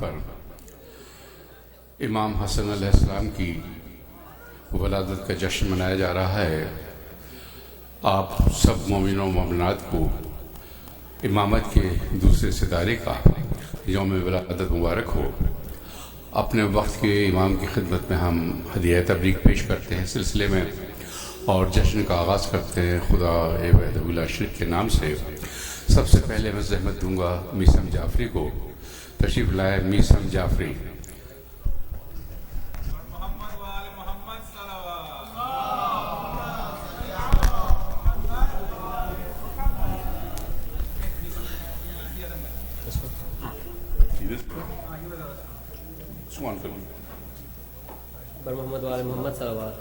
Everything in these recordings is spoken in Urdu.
پر امام حسن علیہ السلام کی ولادت کا جشن منایا جا رہا ہے۔ آپ سب مومنوں و مومنات کو امامت کے دوسرے ستارے کا یوم ولادت مبارک ہو۔ اپنے وقت کے امام کی خدمت میں ہم ہدیہ تبریک پیش کرتے ہیں سلسلے میں، اور جشن کا آغاز کرتے ہیں خدا وحدہ لا شریک کے نام سے۔ سب سے پہلے میں زحمت دوں گا میثم جعفری کو، تشریف لائے میثم جعفری۔ بر محمد وآل محمد صلوات۔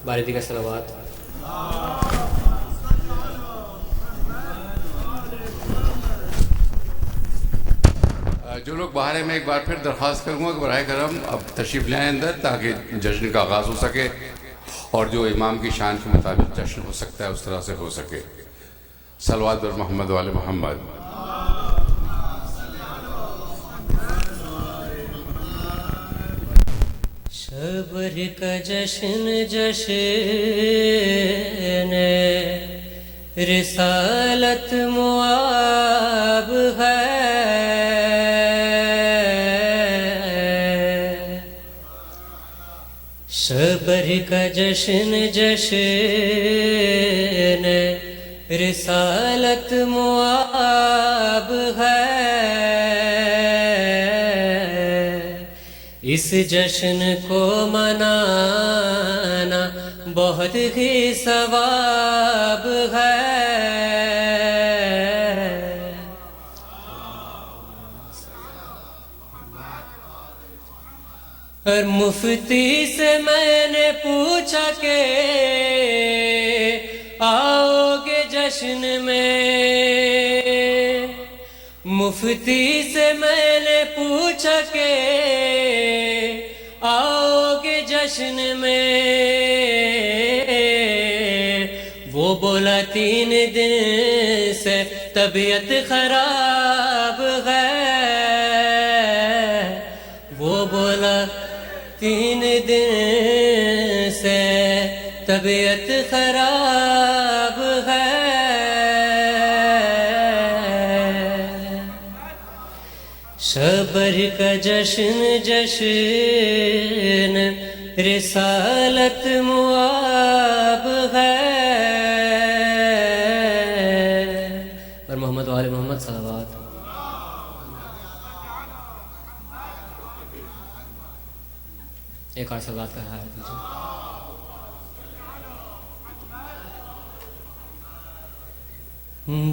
باردی کا صلوات۔ جو لوگ باہر ہیں میں ایک بار پھر درخواست کروں گا کہ براہ کرم اب تشریف لائیں اندر، تاکہ جشن کا آغاز ہو سکے اور جو امام کی شان کے مطابق جشن ہو سکتا ہے اس طرح سے ہو سکے۔ صلوات بر محمد وآل محمد۔ صبر کا جشن جشن رسالت مواب ہے، صبر کا جشن جشن رسالت مواب ہے، اس جشن کو منانا بہت ہی ثواب ہے، اور مفتی سے میں نے پوچھا کہ آؤ گے جشن میں، مفتی سے میں نے پوچھا کہ آؤ گے جشن میں، وہ بولا 3 دن سے طبیعت خراب ہے، وہ بولا 3 دن سے طبیعت خراب ہے، صبر کا جشن جشن رسالت مواب ہے، اور محمد وآل محمد صلوات۔ ایک اور صلوات کا حال دیجیے۔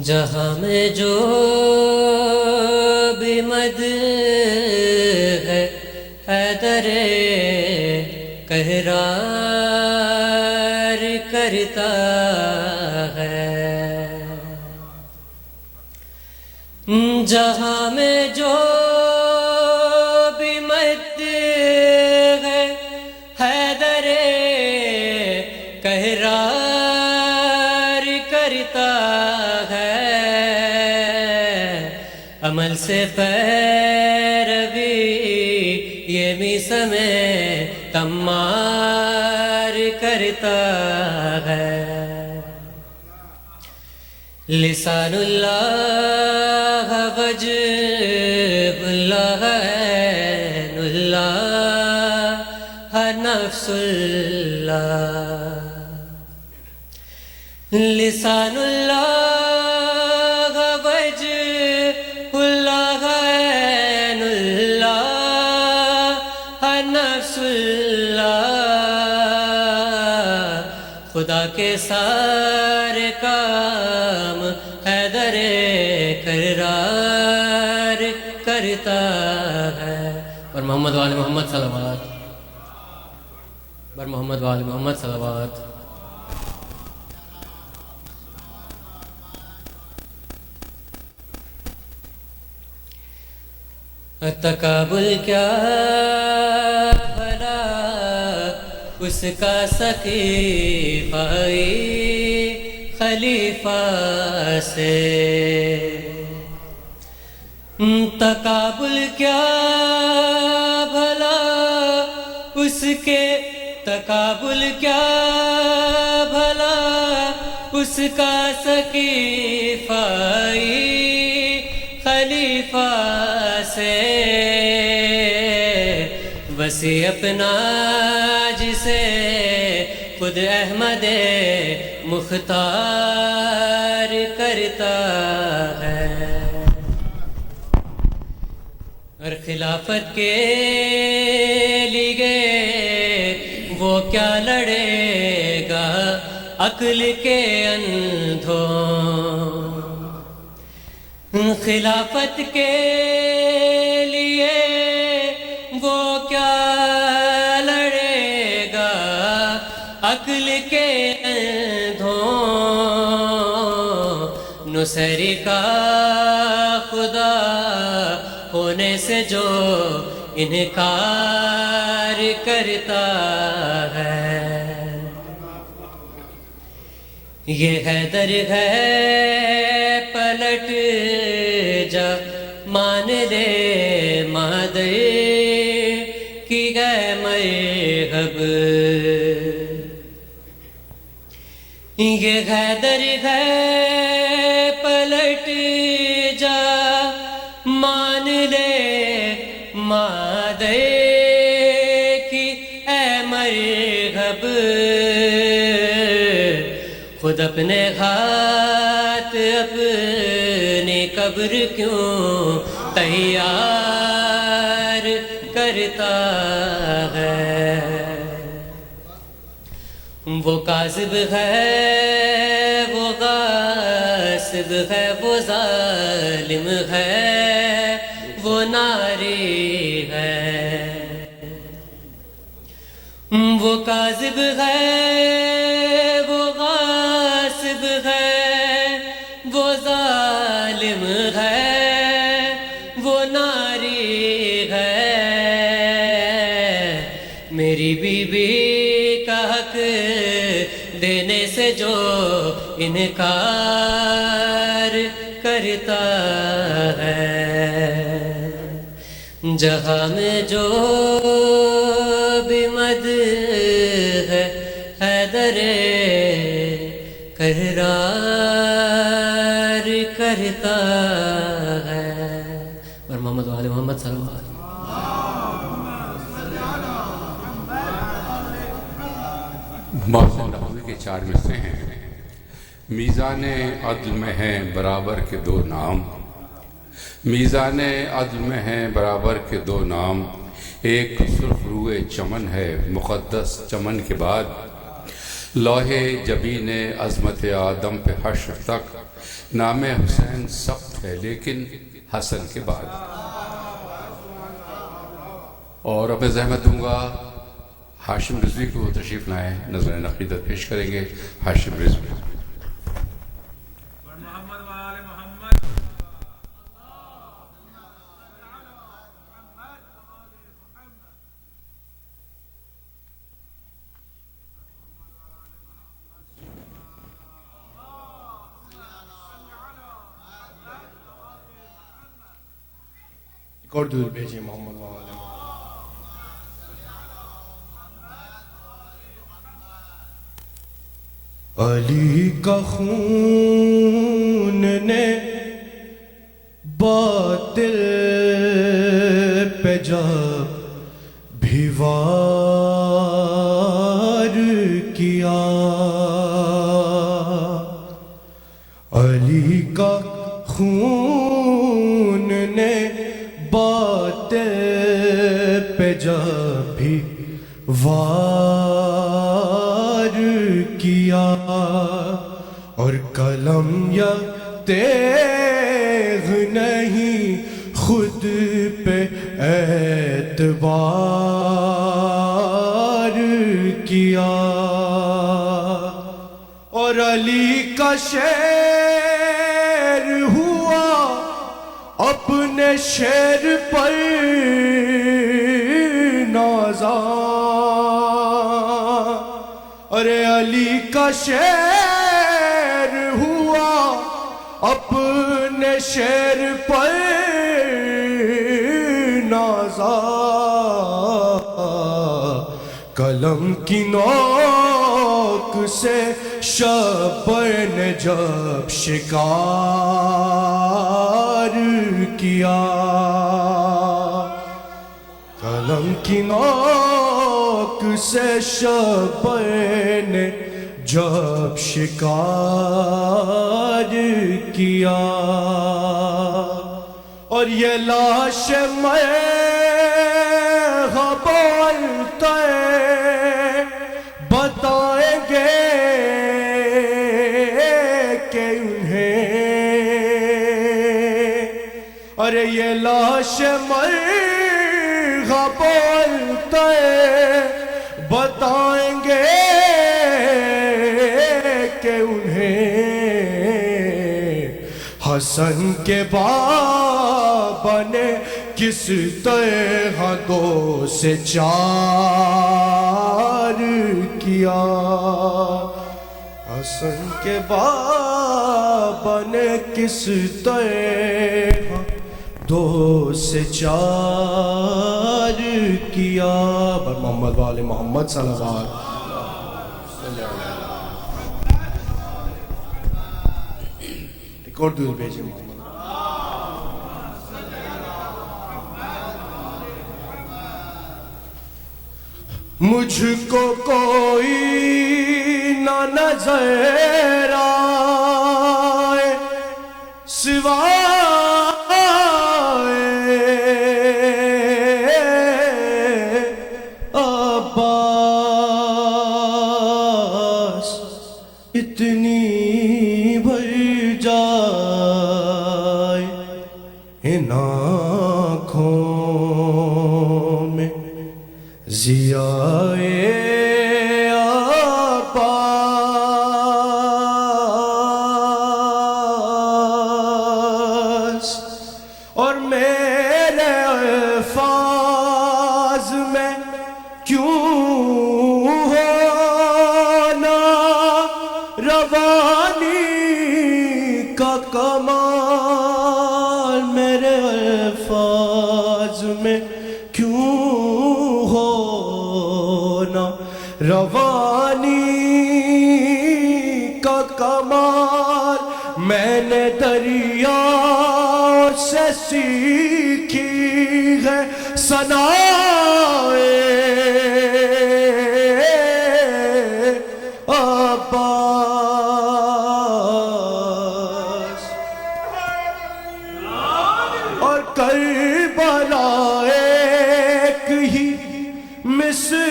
جہاں میں جو بھی مد ہے حیدر قہرار کرتا ہے، جہاں میں جو بھی مد ہے حیدر قہرار کرتا ہے، عمل سے پیروی یہ میثم تمار کرتا ہے، لسان اللہ وجہ اللہ عین اللہ نفس اللہ، لسان اللہ وجہ اللہ عین اللہ نفس اللہ، خدا کے سارے کام حیدر قرار کرتا ہے، اور محمد وآل محمد صلوات، بر محمد وآل محمد صلوات۔ تقابل کیا اس کا سقیفائی خلیفہ سے تقابل کیا بھلا اس کے، تقابل کیا بھلا اس کا سقیفائی خلیفہ سے، وسیع اپنا جسے خود احمد مختار کرتا ہے، اور خلافت کے لیے وہ کیا لڑے گا عقل کے اندھوں، خلافت کے لیے وہ کیا لڑے گا عقل کے اندھوں، نصیری کا خدا ہونے سے جو انکار کرتا ہے، یہ حیدر ہے پلٹ جا مان لے مادر کی ہے مرغب، یہ حیدر ہے پلٹ جا مان لے مادر کی اے مرغب، خود اپنے ہاتھ اپنی قبر کیوں تیار کرتا ہے، وہ کاذب ہے وہ غاصب ہے وہ ظالم ہے وہ ناری ہے، وہ کاذب ہے وہ غاصب ہے وہ ظالم ہے وہ ناری ہے، میری بیوی کا حق دینے سے جو انکار کرتا ہے، جہاں میں جو بھی مد ہے حیدر کرار کرتا ہے، اور محمد وآل محمد صلی اللہ علیہ وسلم۔ محسن نحوی کے 4 مصرے ہیں۔ میزان عدل میں ہیں برابر کے 2 نام، میزان عدل میں ہیں برابر کے 2 نام، ایک سرخ روئے چمن ہے مقدس چمن کے بعد، لوح جبین عظمت آدم پہ حشر تک، نام حسین سخت ہے لیکن حسن کے بعد۔ اور اب میں زحمت دوں گا ہاشم رضوی کو تشریف لائیں، نظرانِ عقیدت پیش کریں گے ہاشم رضوی۔ ایک اور درود بھیجیے محمد وآل محمد۔ علی کا خون نے باطل پہ جب بھی وار کیا، علی کا خون نے باطل پہ جب بھی وار کیا، اور قلم یا تیغ نہیں خود پہ اعتبار کیا، اور علی کا شعر ہوا اپنے شعر پر نازاں، علی کا شعر ہوا اپنے شعر پر نازا، قلم کی نوک سے شبر نے جب شکار کیا، قلم کی نوک سے شبر نے جب شکار کیا، اور یہ لاش بولتا ہے بتائیں گے کہ انہیں، ارے یہ لاش بولتا ہے بتائیں گے کہ انہیں، حسن کے بابا نے کس طرح دو سے چار کیا، حسن کے بابا نے کس طرح دو سے چار کیا، بر محمد وآل محمد صلی اللہ علیہ وسلم۔ ایک اور دور بھیجیں محمد۔ مجھ کو کوئی نہ نظر آئے سوائے عباس، اتنی بھر جائے ان آنکھوں میں ضیائے عباس، اور میرے الفاظ میں کیوں ہونا روانی کا کمال، میرے الفاظ میں کیوں روانی کا کمال، میں نے دریا سے سیکھی ہے ثنائے عباس، اور کربلا ایک ہی مصر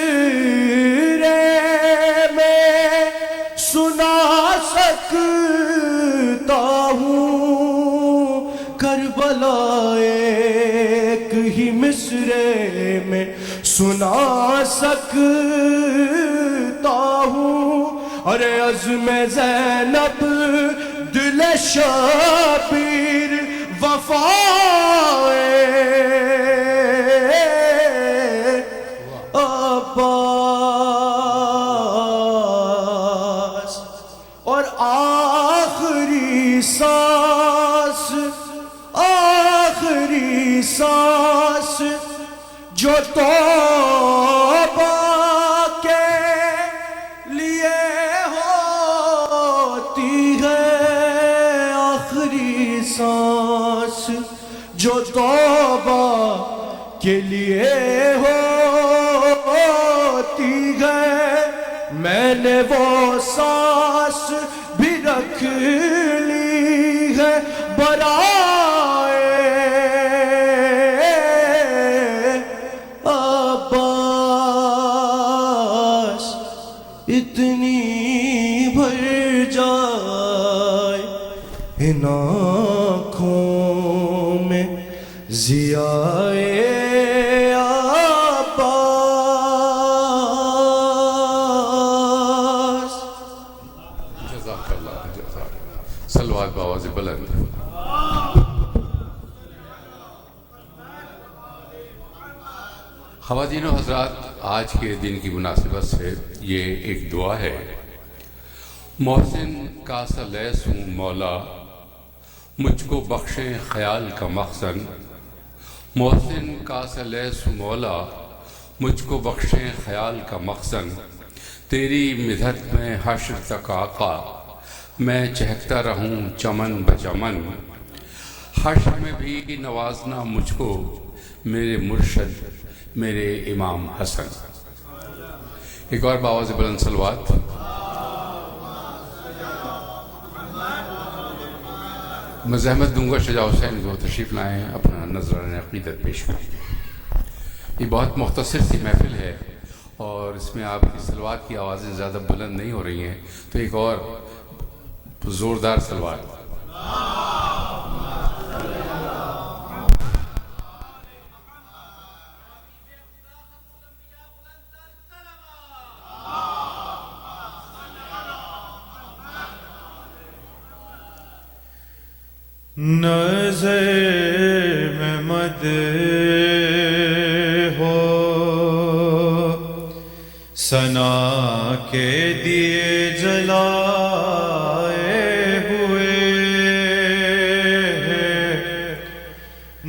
سنا سکتا ہوں، کربلا ایک ہی مصرعے میں سنا سکتا ہوں، ارے عزم زینب دل شبیر وفائے عباس، اور آخری سانس جو توبہ کے لیے ہوتی ہے، آخری سانس جو توبہ کے لیے ہوتی ہے، میں نے وہ سانس بھی رکھ لی ہے برائے عباس، اتنی بھر جائے ان آنکھوں میں ضیائے صلوات بآواز بلند۔ خواتین و حضرات، آج کے دن کی مناسبت سے یہ ایک دعا ہے محسن کا سا لیس ہوں مولا، مجھ کو بخشیں خیال کا مخزن۔ محسن کا سا لیس ہوں مولا، مجھ کو بخشیں خیال کا مخزن۔ تیری مدحت میں حشر تک آقا، میں چہکتا رہوں چمن بچمن۔ حشر میں بھی نوازنا مجھ کو، میرے مرشد میرے امام حسن۔ ایک اور بآواز بلند صلوات۔ میں زحمت دوں گا شجاع حسین کو تشریف لائیں، اپنا نذرانہ عقیدت پیش کریں۔ یہ بہت مختصر سی محفل ہے اور اس میں آپ کی صلوات کی آوازیں زیادہ بلند نہیں ہو رہی ہیں، تو ایک اور زوردار صلوات۔ نظر میں مد ہو ثنا کے دیے جلائے ہوئے،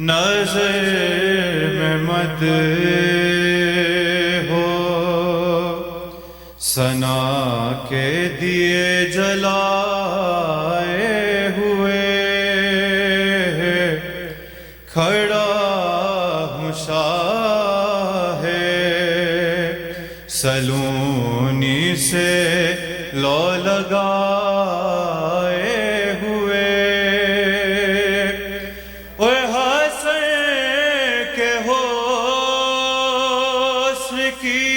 نظر میں مد ہو ثنا کے دیے جلائے ہوئے، کھڑا ہوں شاہ سلونی سے لو لگائے ہوئے، اور حسن کے حسن کی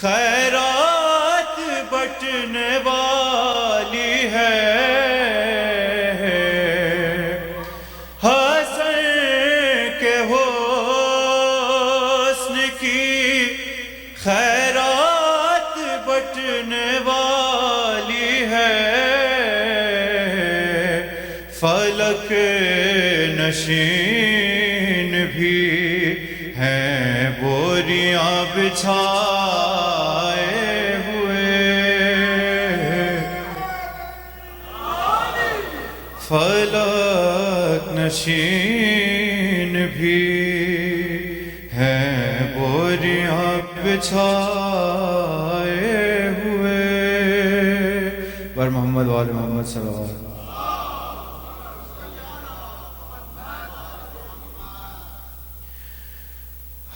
خیرات بٹنے والی ہے، خیرات بٹنے والی ہے، فلک نشین بھی ہیں بوریاں بچھائے ہوئے، فلک نشین بھی ہیں بوریاں بچھائے ہوئے۔ بر محمد وآل محمد صلی اللہ علیہ وسلم۔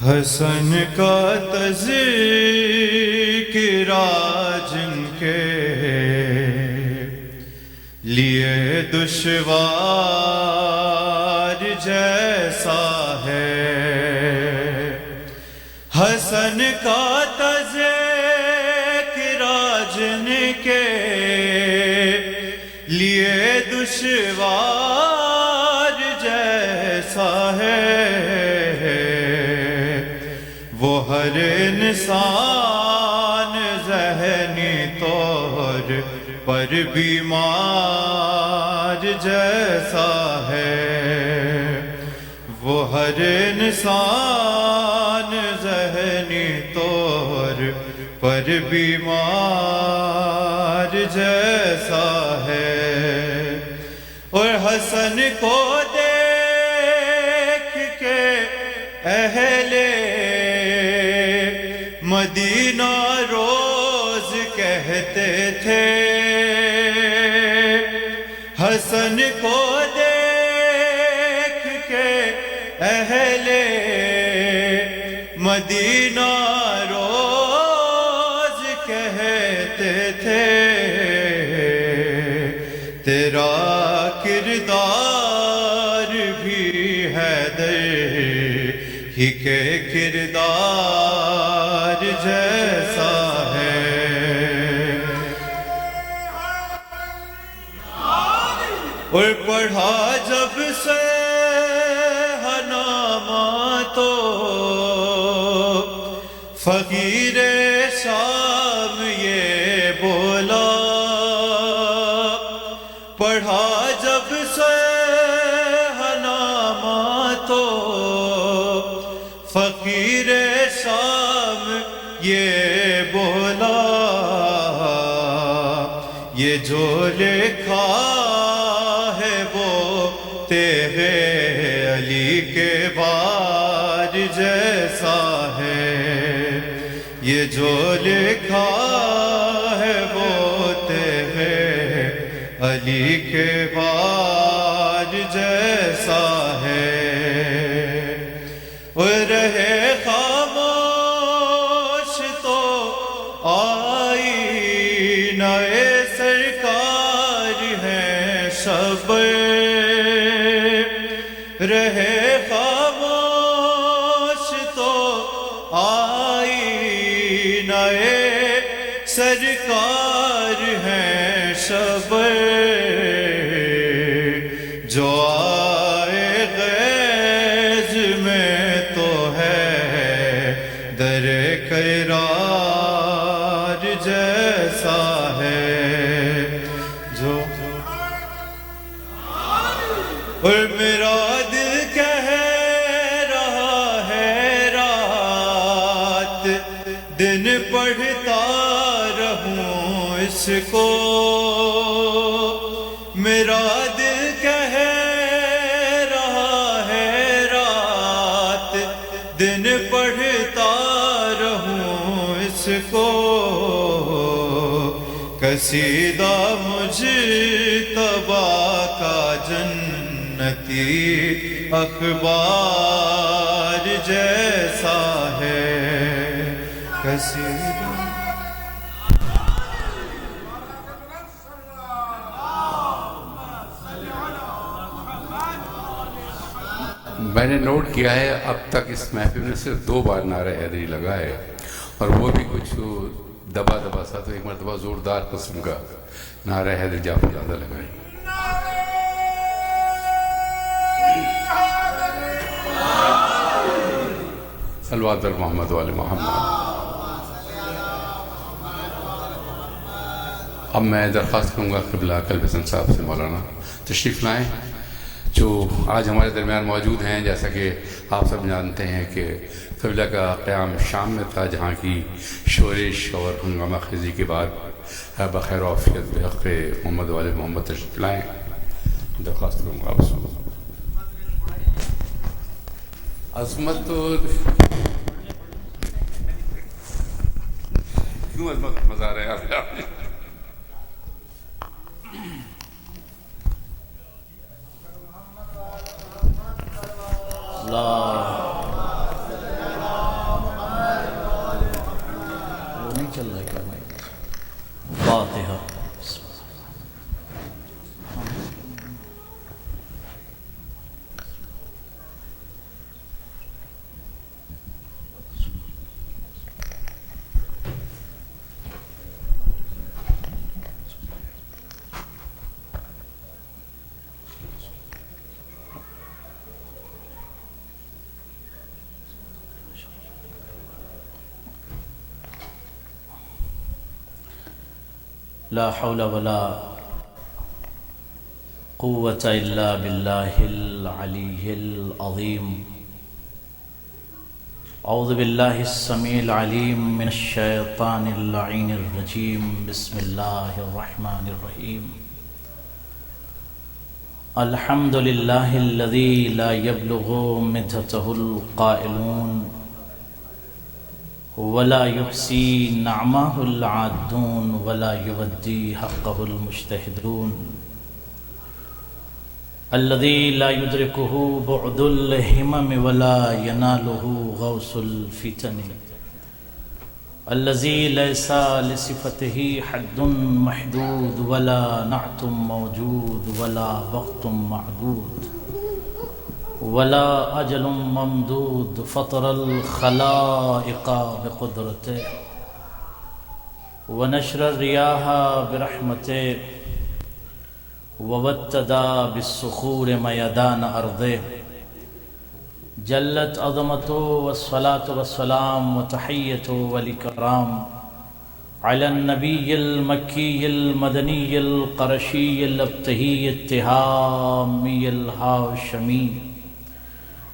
حسن کا تذکرہ جن کے لیے دشوار جیسا ہے، حسن کا تذکرہ جن کے لیے دشوار جیسا ہے، وہ ہر انسان ذہنی طور پر بیمار جیسا ہے، وہ ہر انسان ذہنی طور پر بیمار جیسا ہے، اور حسن کو دیکھ کے اہل مدینہ روز کہتے تھے، حسن کو دیکھ کے اہل مدینہ روز کہتے تھے، تیرا کردار بھی حیدر ہی کے کردار جیسا ہے، اور پڑھا جب سے تو فقیر شام یہ بولا، پڑھا جب سے نامہ تو فقیر شام یہ بولا، جو لکھا ہے وہ تیرے علی کے بار جیسا ہے، یہ جو لکھا ہے وہ تیرے علی کے بار جیسا ہے، اور رہے خاموش تو آئینہ سرکار ہیں شب، رہے خاموش تو آئینہ سرکار ہیں شب، جو آئے غیظ میں تو ہے در قرار جیسا ہے، جو اور میرا دل کہہ رہا ہے رات دن پڑھتا رہوں اس کو، میرا دل کہہ رہا ہے رات دن پڑھتا رہوں اس کو، قصیدہ مجتبیٰ کا جنتی اخبار جیسا ہے، قصیدہ میں نے نوٹ کیا ہے اب تک اس محفل میں صرف 2 بار نعرہ حیدری لگا ہے، اور وہ بھی کچھ دبا دبا سا، تو ایک مرتبہ زوردار قسم کا نعرہ حیدر جعفر زادہ لگائیں۔ صلوات بر محمد وآل محمد۔ اب میں درخواست کروں گا قبلہ قلب حسن صاحب سے مولانا تشریف لائیں، جو آج ہمارے درمیان موجود ہیں۔ جیسا کہ آپ سب جانتے ہیں کہ قبلہ کا قیام شام میں تھا، جہاں کی شورش اور ہنگامہ خیزی کے بعد بخیر و عافیت بحق محمد والے محمد تشریف لائیں۔ درخواست کروں گا آپ سے۔ عظمت تو کیوں عظمت مزہ آ رہا ہے آپ؟ وہ نہیں چل رہا کیا بھائی؟ فاتحہ۔ لا حول ولا قوة إلا بالله العلي العظيم۔ أعوذ بالله السميع العليم من الشيطان اللعين الرجيم، بسم الله الرحمن الرحيم۔ الحمد لله الذي لا يبلغ مدحته القائلون ولا يحصي نعمه العادون ولا يودي حقه المجتهدون، الذي لا يدركه بعد الهمم ولا يناله غوص الفتن، الذي ليس لصفته حد محدود ولا نعت موجود ولا وقت معدود ولا أجل ممدود، فطر الخلائق بقدرته ونشر الرياح برحمته ووتدا بالصخور ميدان أرضه، جلت عظمته والصلاة والسلام وتحية والإكرام على النبي المكي المدني القرشي الابتهي التهامي الهاشمي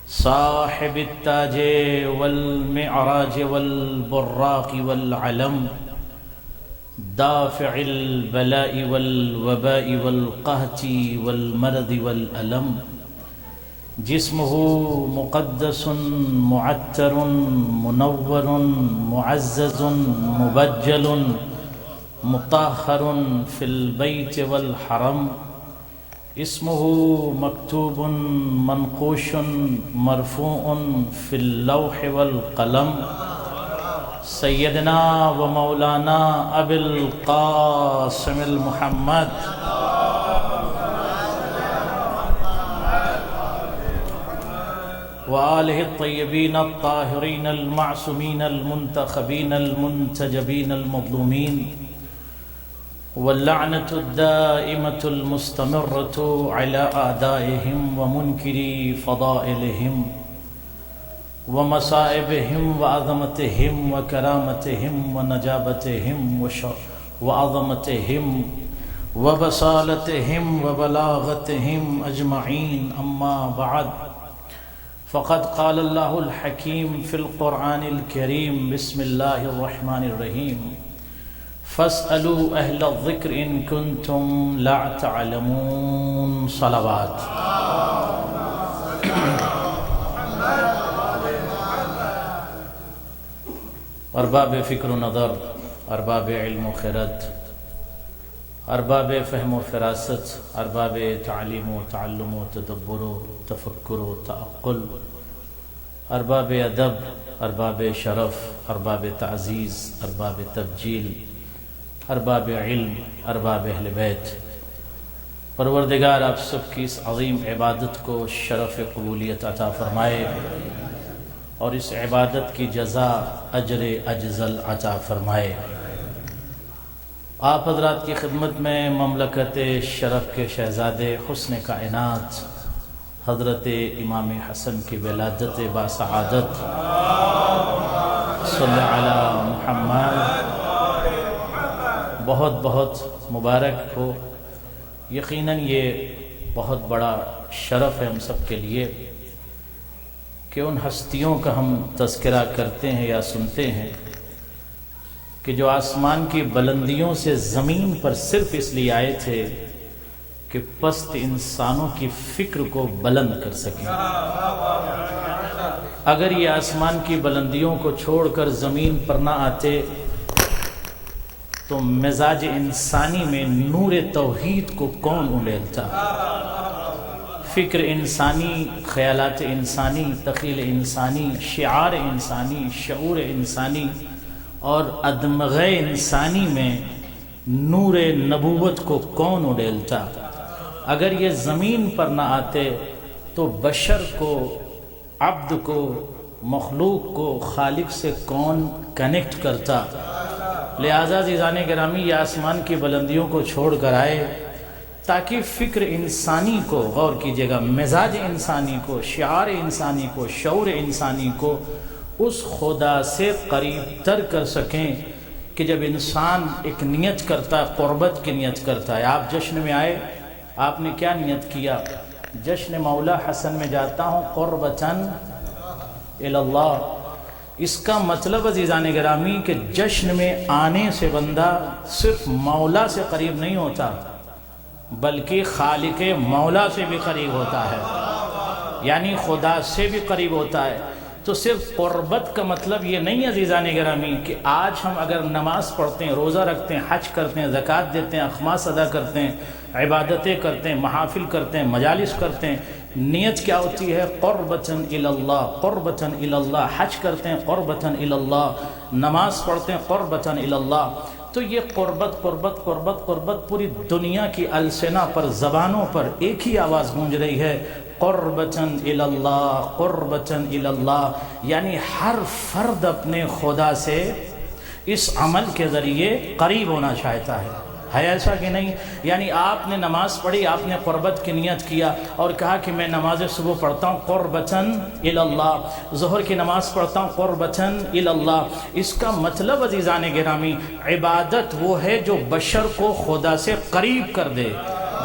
صاحب التاج والمعراج والبراق والعلم، دافع البلاء والوباء والقحط والمرض والألم جسمه مقدس معطر منور معزز مبجل مطهر في البيت والحرم اسمه مكتوب منقوش مرفوع في اللوح والقلم سيدنا ومولانا أبي القاسم المحمد وآله الطيبين الطاهرين المعصومين المنتخبين المنتجبين المظلومين واللعنة الدائمة المستمرة على أعدائهم ومنكري فضائلهم ومصائبهم وعظمتهم وكرامتهم ونجابتهم وعظمتهم وبصالتهم وبلاغتهم أجمعين أما بعد فقد قال الله الحكيم في القرآن الكريم بسم الله الرحمن الرحيم فاسألوا أهل الذكر إن كنتم لا تعلمون صلوات ارباب فکر و نظر، ارباب علم و خرد، ارباب فهم و فراست، ارباب تعلیم و تعلم و تدبر و تفکر و تعقل، ارباب ادب، ارباب شرف، ارباب تعزیز، ارباب تبجیل، ارباب علم، ارباب اہل بیت، پروردگار آپ سب کی اس عظیم عبادت کو شرف قبولیت عطا فرمائے اور اس عبادت کی جزا اجر اجزل عطا فرمائے۔ آپ حضرات کی خدمت میں مملکت شرف کے شہزادے حسن کائنات حضرت امام حسن کی ولادت باسعادت صلی علی محمد بہت بہت مبارک ہو۔ یقیناً یہ بہت بڑا شرف ہے ہم سب کے لیے کہ ان ہستیوں کا ہم تذکرہ کرتے ہیں یا سنتے ہیں کہ جو آسمان کی بلندیوں سے زمین پر صرف اس لیے آئے تھے کہ پست انسانوں کی فکر کو بلند کر سکیں۔ اگر یہ آسمان کی بلندیوں کو چھوڑ کر زمین پر نہ آتے تو مزاج انسانی میں نور توحید کو کون اڑیلتا؟ فکر انسانی، خیالات انسانی، تخیل انسانی، شعار انسانی، شعور انسانی اور ادمغہ انسانی میں نور نبوت کو کون اڑیلتا؟ اگر یہ زمین پر نہ آتے تو بشر کو، عبد کو، مخلوق کو خالق سے کون کنیکٹ کرتا؟ لہذا عزیزان گرامی یہ آسمان کی بلندیوں کو چھوڑ کر آئے تاکہ فکر انسانی کو، غور کیجئے گا، مزاج انسانی کو، شعار انسانی کو، شعور انسانی کو اس خدا سے قریب تر کر سکیں کہ جب انسان ایک نیت کرتا ہے، قربت کی نیت کرتا ہے۔ آپ جشن میں آئے، آپ نے کیا نیت کیا؟ جشن مولا حسن میں جاتا ہوں قربتاً اللہ۔ اس کا مطلب عزیزان گرامی کہ جشن میں آنے سے بندہ صرف مولا سے قریب نہیں ہوتا بلکہ خالق مولا سے بھی قریب ہوتا ہے، یعنی خدا سے بھی قریب ہوتا ہے۔ تو صرف قربت کا مطلب یہ نہیں عزیزان گرامی کہ آج ہم اگر نماز پڑھتے ہیں، روزہ رکھتے ہیں، حج کرتے ہیں، زکوٰۃ دیتے ہیں، اخماس ادا کرتے ہیں، عبادتیں کرتے ہیں، محافل کرتے ہیں، مجالس کرتے ہیں، نیت کیا ہوتی ہے؟ قربتاً الی اللہ، قربتاً الی اللہ۔ حج کرتے ہیں قربتاً الی اللہ، نماز پڑھتے ہیں قربتاً الی اللہ۔ تو یہ قربت قربت قربت قربت پوری دنیا کی السنہ پر، زبانوں پر ایک ہی آواز گونج رہی ہے، قربتاً الی اللہ، قربتاً الی اللہ۔ یعنی ہر فرد اپنے خدا سے اس عمل کے ذریعے قریب ہونا چاہتا ہے ایسا کہ نہیں؟ یعنی آپ نے نماز پڑھی، آپ نے قربت کی نیت کیا اور کہا کہ میں نماز صبح پڑھتا ہوں قربتاً الی اللہ، ظہر کی نماز پڑھتا ہوں قربتاً الی اللہ۔ اس کا مطلب عزیزان گرامی عبادت وہ ہے جو بشر کو خدا سے قریب کر دے،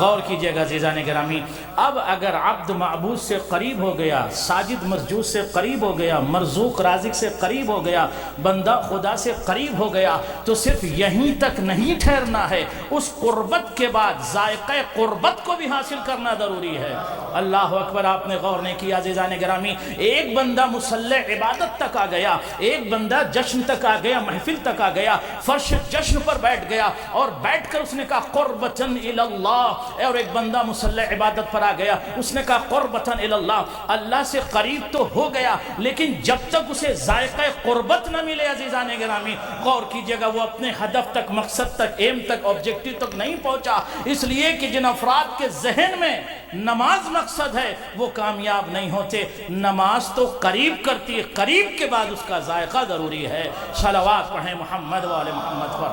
غور کیجئے گا عزیزان گرامی، اب اگر عبد معبود سے قریب ہو گیا، ساجد مسجود سے قریب ہو گیا، مرزوق رازق سے قریب ہو گیا، بندہ خدا سے قریب ہو گیا، تو صرف یہیں تک نہیں ٹھہرنا ہے، اس قربت کے بعد ذائقہ قربت کو بھی حاصل کرنا ضروری ہے۔ اللہ اکبر، آپ نے غور نہیں کیا عزیزان گرامی، ایک بندہ مصلی عبادت تک آ گیا، ایک بندہ جشن تک آ گیا، محفل تک آ گیا، فرش جشن پر بیٹھ گیا اور بیٹھ کر اس نے کہا قربتن اللہ، اور ایک بندہ مصلی عبادت پر آ گیا، اس نے کہا قربتن اللہ، اللہ سے قریب تو ہو گیا لیکن جب تک اسے ذائقہ قربت نہ ملے عزیزان گرامی، غور کیجئے گا وہ اپنے ہدف تک، مقصد تک، ایم تک، آبجیکٹیو تک نہیں پہنچا، اس لیے کہ جن افراد کے ذہن میں نماز مقصد ہے وہ کامیاب نہیں ہوتے۔ نماز تو قریب کرتی ہے، قریب کے بعد اس کا ذائقہ ضروری ہے۔ صلوات پڑھیں محمد و آل محمد پر۔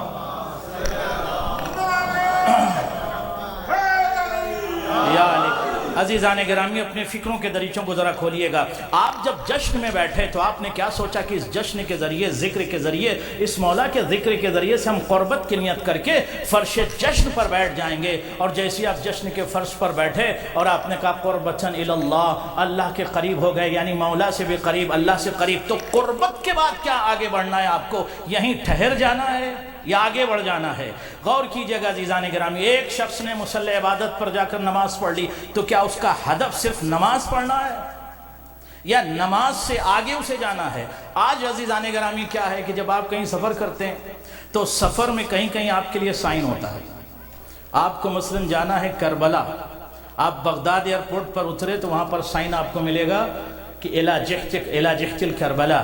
یا علی عزیزان گرامی، اپنے فکروں کے دریچوں کو ذرا کھولیے گا۔ آپ جب جشن میں بیٹھے تو آپ نے کیا سوچا کہ اس جشن کے ذریعے، ذکر کے ذریعے، اس مولا کے ذکر کے ذریعے سے ہم قربت کی نیت کر کے فرش جشن پر بیٹھ جائیں گے، اور جیسے آپ جشن کے فرش پر بیٹھے اور آپ نے کہا قربتن اللہ، اللہ کے قریب ہو گئے، یعنی مولا سے بھی قریب، اللہ سے قریب، تو قربت کے بعد کیا آگے بڑھنا ہے؟ آپ کو یہیں ٹھہر جانا ہے یا آگے بڑھ جانا ہے؟ غور کیجئے گا عزیزان گرامی، ایک شخص نے مصلی عبادت پر جا کر نماز پڑھ لی، تو کیا اس کا ہدف صرف نماز پڑھنا ہے یا نماز سے آگے اسے جانا ہے؟ آج عزیزان گرامی کیا ہے کہ جب آپ کہیں سفر کرتے ہیں تو سفر میں کہیں کہیں آپ کے لیے سائن ہوتا ہے۔ آپ کو مثلا جانا ہے کربلا، آپ بغداد ایئرپورٹ پر اترے تو وہاں پر سائن آپ کو ملے گا کہ الی جہت کربلا،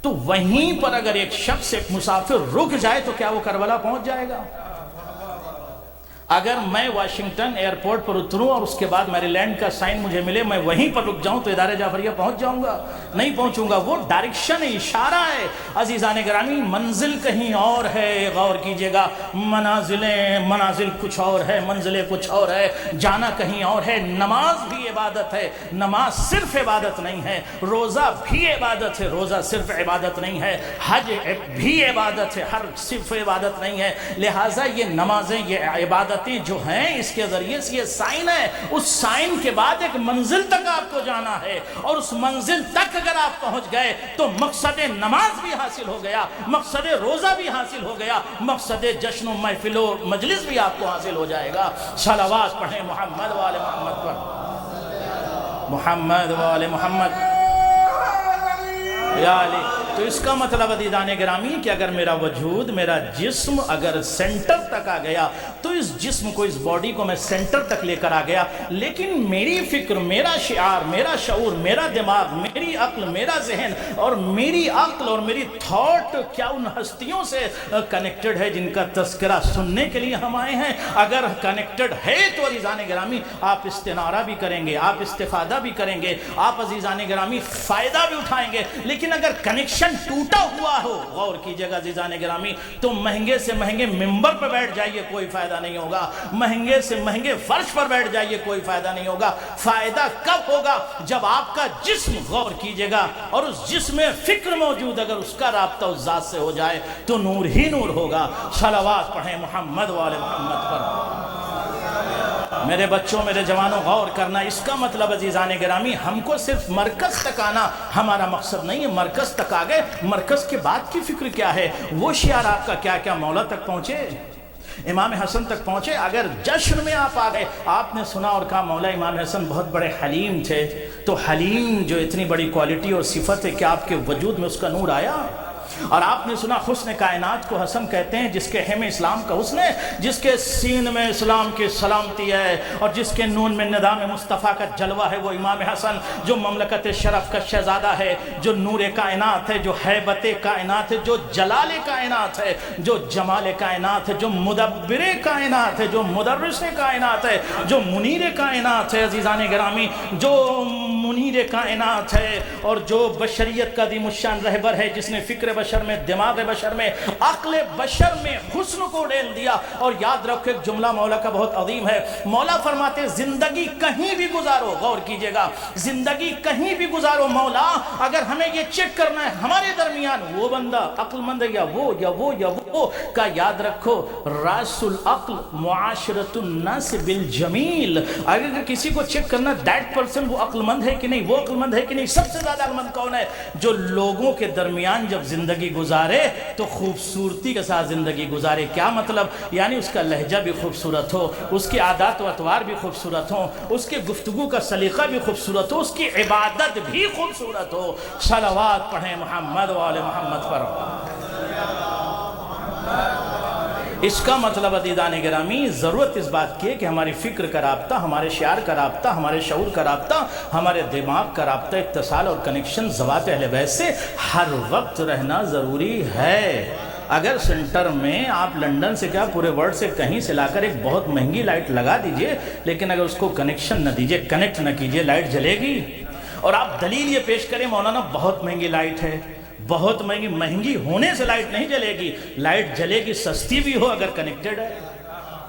تو وہیں پر اگر ایک شخص، ایک مسافر رک جائے تو کیا وہ کربلا پہنچ جائے گا؟ اگر میں واشنگٹن ایئرپورٹ پر اتروں اور اس کے بعد میری لینڈ کا سائن مجھے ملے، میں وہیں پر رک جاؤں تو ادارہ جعفریہ پہنچ جاؤں گا؟ نہیں پہنچوں گا۔ وہ ڈائریکشن، اشارہ ہے عزیزان گرامی، منزل کہیں اور ہے۔ غور کیجئے گا، منازل کچھ اور ہے، منزلیں کچھ اور ہے، جانا کہیں اور ہے۔ نماز بھی عبادت ہے، نماز صرف عبادت نہیں ہے، روزہ بھی عبادت ہے، روزہ صرف عبادت نہیں ہے، حج بھی عبادت ہے، حج صرف عبادت نہیں ہے۔ لہٰذا یہ نمازیں، یہ عبادت جو ہیں، اس کے ذریعے سے یہ سائن ہے، اس سائن کے بعد ایک منزل تک آپ کو جانا ہے، اور اس منزل تک اگر آپ پہنچ گئے تو مقصد نماز بھی حاصل ہو گیا، مقصد روزہ بھی حاصل ہو گیا، مقصد جشن و محفل و مجلس بھی آپ کو حاصل ہو جائے گا۔ صلوات پڑھیں محمد و آل محمد پر، محمد و آل محمد یا علی۔ تو اس کا مطلب عزیزان گرامی کہ اگر میرا وجود، میرا جسم اگر سینٹر تک آ گیا تو اس جسم کو، اس باڈی کو میں سینٹر تک لے کر آ گیا، لیکن میری فکر، میرا شعار، میرا شعور، میرا دماغ، میری عقل، میرا ذہن اور میری عقل اور میری تھاٹ کیا ان ہستیوں سے کنیکٹڈ ہے جن کا تذکرہ سننے کے لیے ہم آئے ہیں؟ اگر کنیکٹڈ ہے تو عزیزان گرامی آپ استنارہ بھی کریں گے، آپ استفادہ بھی کریں گے، آپ عزیزان گرامی فائدہ بھی اٹھائیں گے۔ لیکن اگر کنیکشن ٹوٹا ہوا ہو، غور کیجئے گا عزیزان گرامی، تو مہنگے سے مہنگے ممبر پر بیٹھ جائیے، کوئی فائدہ نہیں ہوگا، مہنگے سے مہنگے فرش پر بیٹھ جائیے، کوئی فائدہ نہیں ہوگا۔ فائدہ کب ہوگا؟ جب آپ کا جسم، غور کیجئے گا، اور اس جسم میں فکر موجود، اگر اس کا رابطہ اس ذات سے ہو جائے تو نور ہی نور ہوگا۔ صلوات پڑھیں محمد و آل محمد پر۔ میرے بچوں، میرے جوانوں، غور کرنا، اس کا مطلب عزیزان گرامی ہم کو صرف مرکز تک آنا ہمارا مقصد نہیں ہے۔ مرکز تک آ گئے، مرکز کے بعد کی فکر کیا ہے؟ وہ شعار آپ کا کیا کیا مولا تک پہنچے، امام حسن تک پہنچے؟ اگر جشن میں آپ آ گئے، آپ نے سنا اور کہا مولا امام حسن بہت بڑے حلیم تھے، تو حلیم جو اتنی بڑی کوالٹی اور صفت ہے کہ آپ کے وجود میں اس کا نور آیا؟ اور آپ نے سنا حسن کائنات کو حسن کہتے ہیں، جس کے ہم اسلام کا حسن ہے، جس کے سین میں اسلام کی سلامتی ہے، اور جس کے نون میں نظام مصطفیٰ کا جلوہ ہے، وہ امام حسن جو مملکت شرف کا شہزادہ ہے، جو نور کائنات ہے، جو حیبت کائنات ہے، جو جلال کائنات ہے، جو جمال کائنات ہے، جو مدبر کائنات ہے، جو مدرس کائنات ہے، جو منیر کائنات ہے عزیزان گرامی، جو منیر کائنات ہے، اور جو بشریت کا عظیم الشان رہبر ہے، جس نے فکر بشریت بشر میں، دماغ بشر میں، عقل بشر میں حسن کو ڈال دیا. اور یاد رکھو ایک جملہ مولا کا بہت عظیم ہے. مولا فرماتے زندگی کہیں بھی گزارو، غور کیجئے گا، زندگی کہیں بھی گزارو مولا اگر ہمیں یہ چیک کرنا ہے ہمارے درمیان وہ بندہ عقل مند ہے یا وہ یا وہ یا وہ کا، یاد رکھو راس العقل معاشرت الناس بالجمیل. اگر کسی کو چیک کرنا دیٹ پرسن وہ عقل مند ہے کہ نہیں، وہ عقل مند ہے کہ نہیں، سب سے زیادہ عقل مند کون ہے؟ جو لوگوں کے درمیان جب زندگی گزارے تو خوبصورتی کے ساتھ زندگی گزارے. کیا مطلب؟ یعنی اس کا لہجہ بھی خوبصورت ہو، اس کی عادات و اطوار بھی خوبصورت ہوں، اس کے گفتگو کا سلیقہ بھی خوبصورت ہو، اس کی عبادت بھی خوبصورت ہو. صلوات پڑھیں محمد و آل محمد پر. اس کا مطلب عزیزان گرامی ضرورت اس بات کی ہے کہ ہماری فکر کا رابطہ، ہمارے شعار کا رابطہ، ہمارے شعور کا رابطہ، ہمارے دماغ کا رابطہ، اتصال اور کنیکشن ذوات اہل بیت سے ہر وقت رہنا ضروری ہے. اگر سنٹر میں آپ لندن سے کیا پورے ورلڈ سے کہیں سے لا کر ایک بہت مہنگی لائٹ لگا دیجئے، لیکن اگر اس کو کنیکشن نہ دیجئے، کنیکٹ نہ کیجئے، لائٹ جلے گی. اور آپ دلیل یہ پیش کریں مولانا بہت مہنگی لائٹ ہے، بہت مہنگی، مہنگی ہونے سے لائٹ نہیں جلے گی، لائٹ جلے گی سستی بھی ہو اگر کنیکٹڈ ہے.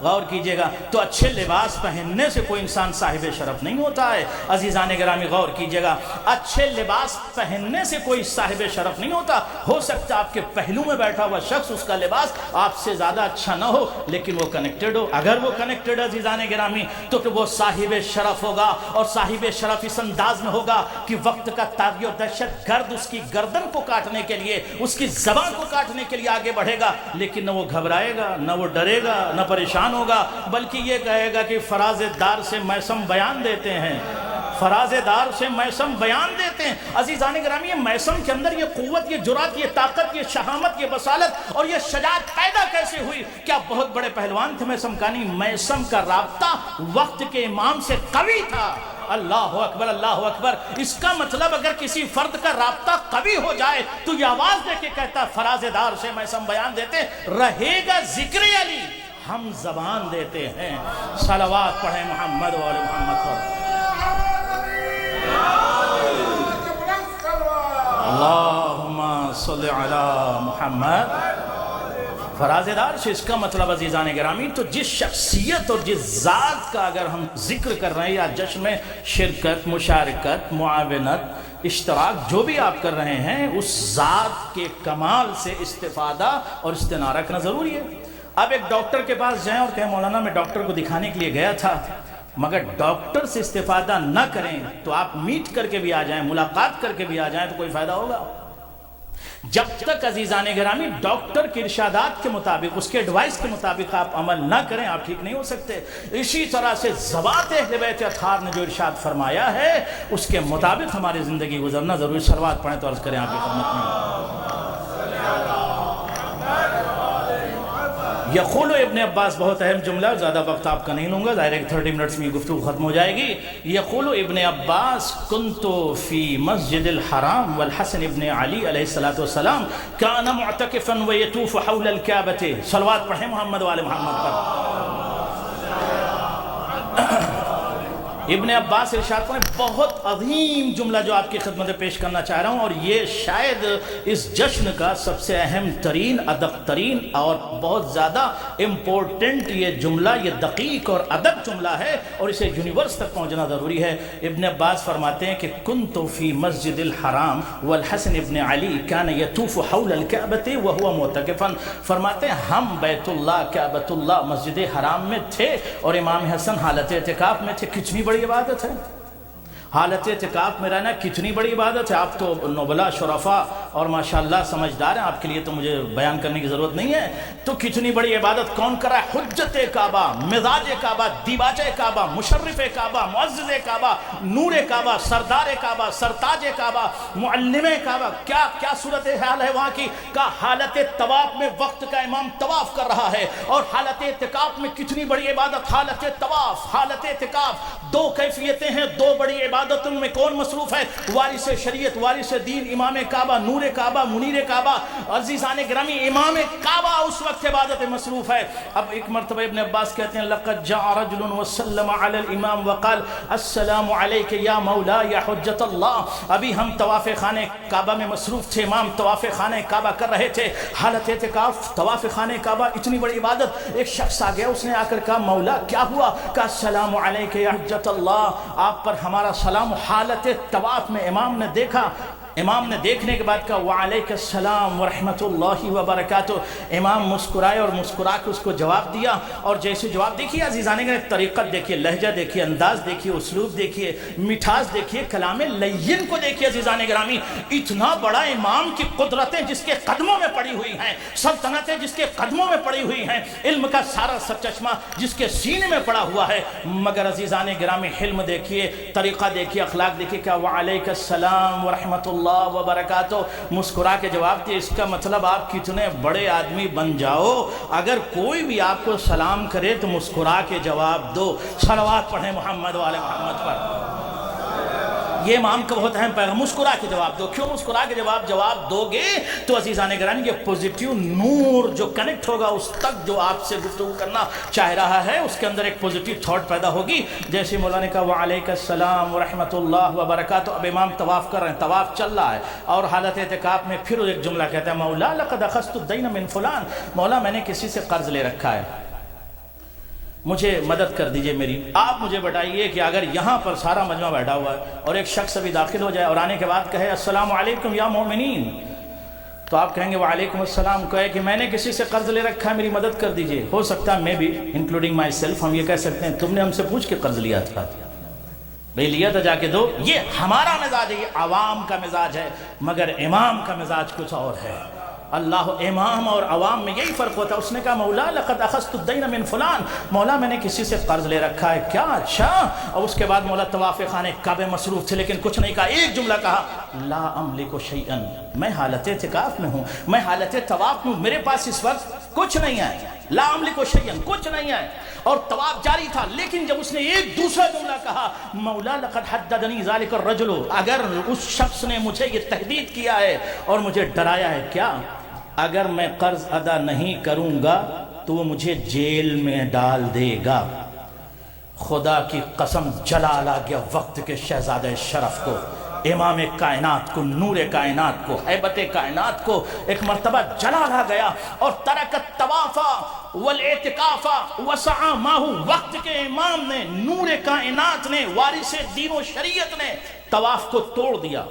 غور کیجئے گا. تو اچھے لباس پہننے سے کوئی انسان صاحب شرف نہیں ہوتا ہے. عزیزان گرامی غور کیجئے گا، اچھے لباس پہننے سے کوئی صاحب شرف نہیں ہوتا. ہو سکتا آپ کے پہلو میں بیٹھا ہوا شخص اس کا لباس آپ سے زیادہ اچھا نہ ہو لیکن وہ کنیکٹڈ ہو. اگر وہ کنیکٹڈ ہے عزیزان گرامی تو وہ صاحب شرف ہوگا، اور صاحب شرف اس انداز میں ہوگا کہ وقت کا طاغی اور دہشت گرد اس کی گردن کو کاٹنے کے لیے، اس کی زبان کو کاٹنے کے لیے آگے بڑھے گا، لیکن نہ وہ گھبرائے گا، نہ وہ ڈرے گا، نہ پریشان ہوگا، بلکہ یہ کہے گا کہ فراز دار سے میسم بیان دیتے ہیں، فراز دار سے میسم بیان دیتے ہیں. عزیزان گرامی یہ میسم کے اندر یہ قوت، یہ جرات، یہ طاقت، یہ شہامت، یہ بصالت اور یہ شجاعت پیدا کیسے ہوئی؟ کیا بہت بڑے پہلوان تھے میسم کانی؟ میسم کا رابطہ وقت کے امام سے قوی تھا. اللہ اکبر، اللہ اکبر. اس کا مطلب اگر کسی فرد کا رابطہ قوی ہو جائے تو یہ آواز دے کے کہتا فراز دار سے میسم بیان دیتے، رہے گا ذکر علی ہم زبان دیتے ہیں. صلوات پڑھیں محمد و آل محمد پر. اللہم صلی علی محمد. فرازدار سے اس کا مطلب عزیزان گرامی تو جس شخصیت اور جس ذات کا اگر ہم ذکر کر رہے ہیں یا جشن میں شرکت، مشارکت، معاونت، اشتراک جو بھی آپ کر رہے ہیں، اس ذات کے کمال سے استفادہ اور استنارہ رکھنا ضروری ہے. اب ایک ڈاکٹر کے پاس جائیں اور کہیں مولانا میں ڈاکٹر کو دکھانے کے لیے گیا تھا، مگر ڈاکٹر سے استفادہ نہ کریں تو آپ میٹ کر کے بھی آ جائیں، ملاقات کر کے بھی آ جائیں تو کوئی فائدہ ہوگا؟ جب تک عزیزان گرامی ڈاکٹر کے ارشادات کے مطابق، اس کے ایڈوائس کے مطابق آپ عمل نہ کریں آپ ٹھیک نہیں ہو سکتے. اسی طرح سے ذوات اہل بیت اطہار نے جو ارشاد فرمایا ہے اس کے مطابق ہماری زندگی گزرنا ضروری. صلوات پڑھیں تو عرض کریں آپ کی خدمت میں. یقول ابن عباس، بہت اہم جملہ، زیادہ وقت آپ کا نہیں لوں گا، ظاہر ہے 30 منٹس میں یہ گفتگو ختم ہو جائے گی. یقول ابن عباس کنت فی مسجد الحرام والحسن ابن علی علیہ السلام کان معتکفا ویطوف حول الکعبۃ. صلوات پڑھیں محمد وآل محمد پر. ابن عباس ارشاد کریں، بہت عظیم جملہ جو آپ کی خدمت میں پیش کرنا چاہ رہا ہوں، اور یہ شاید اس جشن کا سب سے اہم ترین، ادب ترین اور بہت زیادہ امپورٹنٹ یہ جملہ، یہ دقیق اور ادب جملہ ہے اور اسے یونیورس تک پہنچنا ضروری ہے. ابن عباس فرماتے ہیں کہ کنت فی مسجد الحرام والحسن ابن علی کان یطوف حول الکعبۃ وهو معتکفا. فرماتے ہیں ہم بیت اللہ، کعبۃ اللہ، مسجد حرام میں تھے اور امام حسن حالت اعتکاف میں تھے. کتنی بڑی عبادت ہے حالت اعتکاف میں رہنا، کتنی بڑی عبادت ہے. آپ تو نبلا شرفا اور ماشاءاللہ سمجھدار ہیں، آپ کے لیے تو مجھے بیان کرنے کی ضرورت نہیں ہے. تو کتنی بڑی عبادت کون کر رہا ہے؟ حجت کعبہ، مزاج کعبہ، دیباج کعبہ، مشرف کعبہ، معزز کعبہ، نور کعبہ، سردار کعبہ، سرتاج کعبہ، معلم کعبہ. کیا صورت حال ہے وہاں کی؟ کا حالت طواف میں وقت کا امام طواف کر رہا ہے. اور حالت اعتکاف میں کتنی بڑی عبادت، حالت طواف، حالت اعتکاف. دو کیفیتیں ہیں، دو بڑی عبادت عبادتوں میں کون مصروف ہے؟ وارث شریعت، وارث دین، امام کعبہ، نور کعبہ، منیر کعبہ، عزیزان گرامی امام کعبہ اس وقت عبادت مصروف ہے۔ اب ایک مرتبہ ابن عباس کہتے ہیں لقد جاء رجل وسلم علی الامام وقال السلام علیک یا مولا یا حجت اللہ۔ ابھی ہم طواف خانہ کعبہ میں مصروف تھے، امام طواف خانہ کعبہ کر رہے تھے، حالت اعتکاف، طواف خانہ کعبہ اتنی بڑی عبادت۔ ایک شخص آ گیا، اس نے آ کر کہا مولا کیا ہوا؟ کہا السلام علیک یا حجت اللہ، آپ پر ہمارا سلام۔ حالت طواف میں امام نے دیکھا، امام نے دیکھنے کے بعد کہا وعلیک السلام ورحمۃ اللہ وبرکاتہ۔ امام مسکرائے اور مسکرا کے اس کو جواب دیا، اور جیسے جواب دیکھیے عزیزان گرامی، طریقت دیکھیے، لہجہ دیکھیے، انداز دیکھیے، اسلوب دیکھیے، مٹھاس دیکھیے، کلام لین کو دیکھیے عزیزان گرامی۔ اتنا بڑا امام کی قدرتیں جس کے قدموں میں پڑی ہوئی ہیں، سلطنتیں جس کے قدموں میں پڑی ہوئی ہیں، علم کا سارا سرچشمہ جس کے سینے میں پڑا ہوا ہے، مگر عزیزان گرامی حلم دیکھیے، طریقہ دیکھیے، اخلاق دیکھیے، کیا وعلیک السلام ورحمۃ اللہ وبرکاتہ، مسکرا کے جواب دیا۔ اس کا مطلب آپ کتنے بڑے آدمی بن جاؤ، اگر کوئی بھی آپ کو سلام کرے تو مسکرا کے جواب دو۔ صلوات پڑھیں محمد والے محمد پر۔ یہ امام کا بہت اہم پیغام، مسکرا کے جواب دو۔ کیوں مسکرا کے جواب دو گے تو عزیزان گرامی یہ پوزیٹیو نور جو کنیکٹ ہوگا اس تک جو آپ سے گفتگو کرنا چاہ رہا ہے، اس کے اندر ایک پوزیٹیو تھاٹ پیدا ہوگی۔ جیسے مولانا کا وعلیک السلام ورحمۃ اللہ وبرکاتہ، اب امام طواف کر رہے ہیں، طواف چل رہا ہے، اور حالت اعتکاف میں پھر ایک جملہ کہتا ہے مولا لقد اخذت الدین من فلان، مولا میں نے کسی سے قرض لے رکھا ہے، مجھے مدد کر دیجئے میری۔ آپ مجھے بتائیے کہ اگر یہاں پر سارا مجمع بیٹھا ہوا ہے اور ایک شخص ابھی داخل ہو جائے اور آنے کے بعد کہے السلام علیکم یا مومنین، تو آپ کہیں گے وعلیکم السلام، کہے کہ میں نے کسی سے قرض لے رکھا ہے میری مدد کر دیجئے۔ ہو سکتا ہے میں بھی انکلوڈنگ مائی سیلف ہم یہ کہہ سکتے ہیں تم نے ہم سے پوچھ کے قرض لیا تھا، بھئی لیا تھا جا کے دو۔ یہ ہمارا مزاج ہے، یہ عوام کا مزاج ہے، مگر امام کا مزاج کچھ اور ہے۔ اللہ امام اور عوام میں یہی فرق ہوتا ہے۔ اس نے کہا مولا لقد اخذت الدین من فلان، مولا میں نے کسی سے قرض لے رکھا ہے، کیا اچھا؟ اور اس کے بعد مولا طواف خانہ کعبہ مصروف تھے، لیکن کچھ نہیں کہا، ایک جملہ کہا لا املک شیئا، میں حالت اعتکاف میں ہوں، میں حالت طواف میں ہوں، میرے پاس اس وقت کچھ نہیں ہے، لا املک شیئا، کچھ نہیں ہے، اور طواف جاری تھا۔ لیکن جب اس نے ایک دوسرا جملہ کہا مولا لقد حددنی ذلک الرجل، اگر اس شخص نے مجھے یہ تہدید کیا ہے اور مجھے ڈرایا ہے، کیا اگر میں قرض ادا نہیں کروں گا تو وہ مجھے جیل میں ڈال دے گا۔ خدا کی قسم جلال آ گیا وقت کے شہزادہ شرف کو، امام کائنات کو، نور کائنات کو، ہیبت کائنات کو ایک مرتبہ جلال آ گیا، اور ترکت طوافا والاعتکاف وسعى معه، وقت کے امام نے، نور کائنات نے، وارث دین و شریعت نے طواف کو توڑ دیا،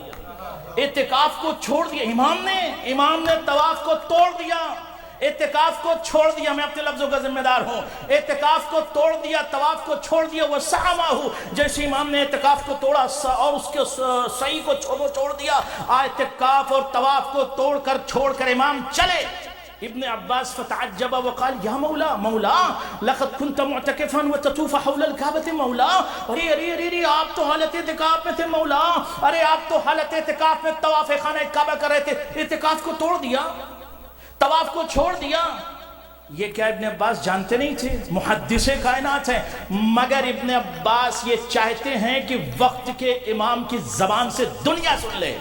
اعتکاف کو چھوڑ دیا۔ امام نے طواف کو توڑ دیا، اعتکاف کو چھوڑ دیا، میں اپنے لفظوں کا ذمہ دار ہوں، اعتکاف کو توڑ دیا، طواف کو چھوڑ دیا، وسعى معه، جیسے امام نے اعتکاف کو توڑا اور اس کے سعی کو چھوڑ دیا، اعتکاف اور طواف کو چھوڑ کر امام چلے۔ ابن عباس فتعجب وقال یا مولا مولا لقد كنت معتکفا وتطوف حول الكعبة مولا، ارے آپ تو حالت اعتکاف میں تھے مولا، ارے آپ تو حالت اعتکاف میں طواف خانہ کعبہ کر رہے تھے، اعتکاف کو توڑ دیا، طواف کو چھوڑ دیا۔ یہ کیا ابن عباس جانتے نہیں تھے؟ محدث کائنات ہیں، مگر ابن عباس یہ چاہتے ہیں کہ وقت کے امام کی زبان سے دنیا سن لے۔